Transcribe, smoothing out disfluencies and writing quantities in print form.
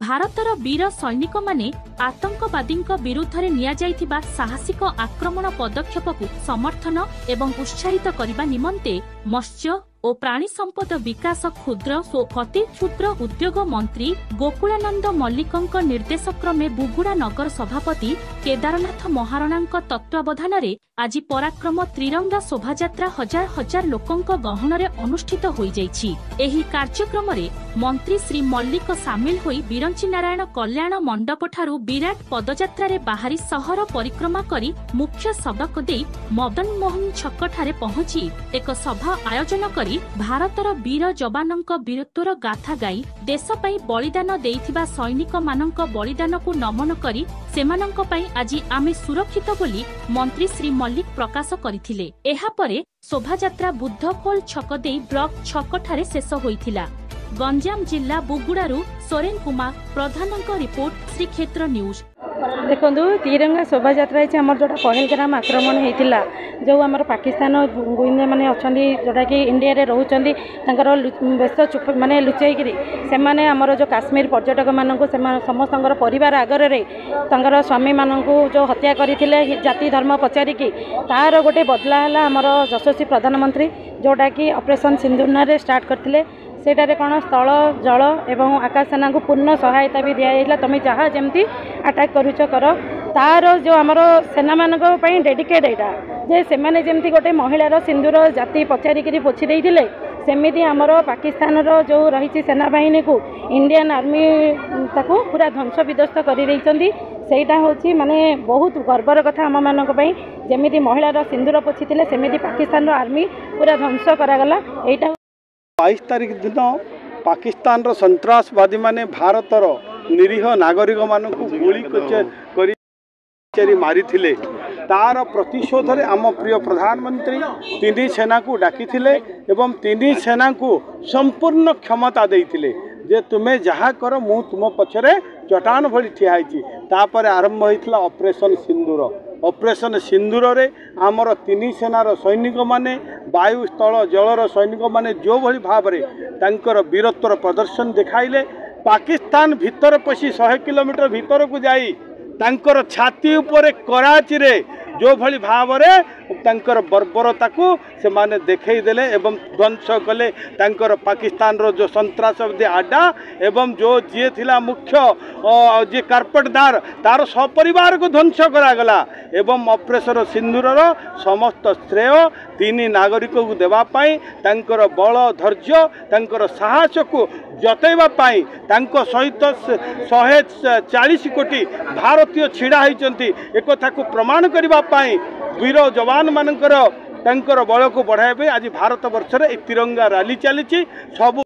भारतर वीर सैनिक माने आतंकवादी विरुद्ध में नियाजाइथिबा साहसिक आक्रमण पदक्षेप को समर्थन एवं उत्साहित करने निमंते मत्स्य और प्राणी संपद विकास क्षुद्र और अति क्षुद्र उद्योग मंत्री गोकुलानंद मल्लिक निर्देशक्रमे बुगुड़ा नगर सभापति केदारनाथ महाराणा तत्वावधान में आज पराक्रम त्रिरंगा शोभायात्रा हजार हजार लोकों गहन अनुष्ठित हो जाइछि। एही कार्यक्रम रे मंत्री श्री मल्लिक सामिल होई बिरंची नारायण कल्याण मंडप ठारू विराट पदयात्रा रे बाहरी सहर परिक्रमा करी मुख्य सड़क दे मदन मोहन छक ठारे पहुंची एक सभा आयोजन करी भारतर वीर जवानों वीरत्वर गाथा गाई देश पई बलिदान देइथिबा सैनिक मानक बलिदान को नमन करी सेमानंक पई आज आमे सुरक्षित बोली मंत्री श्री मल्लिक प्रकाश करथिले। एहा परे शोभायात्रा बुद्धखोल छक देई ब्लॉक छक ठारे शेष होइथिला। गंजाम जिला बुगुड़ारू सोरेन कुमार प्रधानक रिपोर्ट श्रीक्षेत्र न्यूज। देखो तिरंगा शोभा यात्रा आमर जोटा पहलगाम आक्रमण होता जो आमर पाकिस्तान गुइंदा मैंने अच्छा जोटा कि इंडिया रे रोचंदी बेस माने लुचाईकरी से आमर जो काश्मीर पर्यटक मानक समस्त परिवार आगरे स्वामी मानक जो हत्या करते जाति धर्म पचारिकी तार गोटे बदला है आमर यशस्वी प्रधानमंत्री जोटा कि ऑपरेशन सिंधुर स्टार्ट करते सेटारे कौन स्थल जल एवं आकाश सेना को पूर्ण सहायता भी दिया तुम जहाँ जमती अटैक करुच कर तार जो आमर सेना मानक डेडिकेट यहाँ जे से मैंने जमती गोटे महिलार सिंदूर जाति पचारिकी पोछि देइथिले सेमिति आमर पाकिस्तान जो रही सेना बाहिनी को इंडियन आर्मी ताको पूरा ध्वंस विध्वस्त कर सेटा होची माने बहुत गर्वर कथा आम मानक जमी महिलार सिंदूर पोछि सेमिति पाकिस्तान आर्मी पूरा ध्वंस करागला। एटा 22 तारीख दिन पाकिस्तान सन्त्रासवादी माने भारतर निरीह नागरिक मानक गुली करी मारी तार प्रतिशोध रे आम प्रिय प्रधानमंत्री तीन सेना को डाकी एवं तीन सेना को संपूर्ण क्षमता देइथिले जे तुम्हें जहाँ कर मु तुम पछरे चटान भली ठिया तापर आरंभ होइथिला ऑपरेशन सिंदूर। ऑपरेशन सिंदूर रे आमर तीन सेनार सैनिक माने वायु स्थल जलर सैनिक माने जो भली भाव रे तांकर वीरत्वर प्रदर्शन देखाइले पाकिस्तान भीतर पशी 100 किलोमीटर भीतर को जाई तांकर छाती उपरे कराची रे जो भली भाव रे तांकर बर्बरता को से माने देखई देले एवं ध्वंस कले तांकर पाकिस्तान रो जो सन्त्रासवादी आड्डा एवं जो जी थिला मुख्य जे कार्पेटदार तार सपरिवार को ध्वंस करागला एवं ऑपरेशन सिंदूर समस्त श्रेय तीन नागरिक को देवा पाई तांकर बल धैर्य तांकर साहस को जतैबा पाई तांको सहित 140 कोटी भारतीय छिड़ा होइचंती एक कथा को प्रमाण करबा पाई वीर जवान मानकर तांकर बल को बढ़ाइबे आज भारत वर्ष रे तिरंगा रैली चली सब